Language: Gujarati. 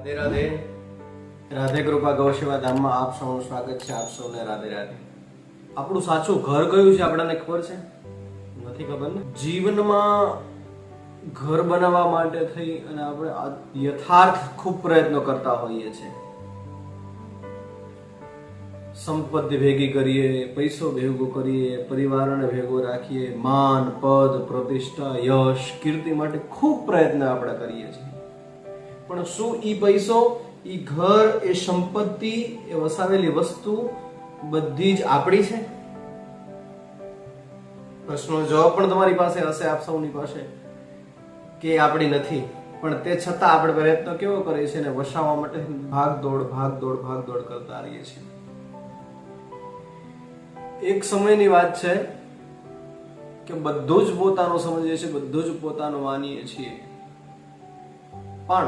રાધે રાધે. રાધે કૃપા ગૌસેવા ધામમાં આપ સૌનું સ્વાગત છે. આપ સૌને રાધે રાધે. આપણું સાચું ઘર કયું છે આપણને ખબર છે? નથી ખબર ને. જીવનમાં ઘર બનાવવા માટે થઈ અને આપણે યથાર્થ ખૂબ પ્રયત્નો કરતા હોઈએ છીએ. સંપત્તિ ભેગી કરીએ, પૈસો ભેગો કરીએ, પરિવારને ભેગો રાખીએ, માન, પદ, પ્રતિષ્ઠા, યશ, કીર્તિ માટે ખૂબ પ્રયત્ન આપણે કરીએ છીએ. પણ શું ઈ પૈસો, ઈ ઘર, એ સંપત્તિ, એ વસાવેલી વસ્તુ બધી જ આપણી છે? પ્રશ્નનો જવાબ પણ તમારી પાસે હશે, આપ સૌની પાસે, કે આપણી નથી. પણ તે છતાં આપણે પ્રયત્ન કેવો કરીએ છીએ ને વસાવવા માટે ભાગ દોડ કરતા રહીએ છીએ. એક સમયની વાત છે કે બધું જ પોતાનું સમજીએ છીએ, બધું જ પોતાનું માનીએ છીએ, પણ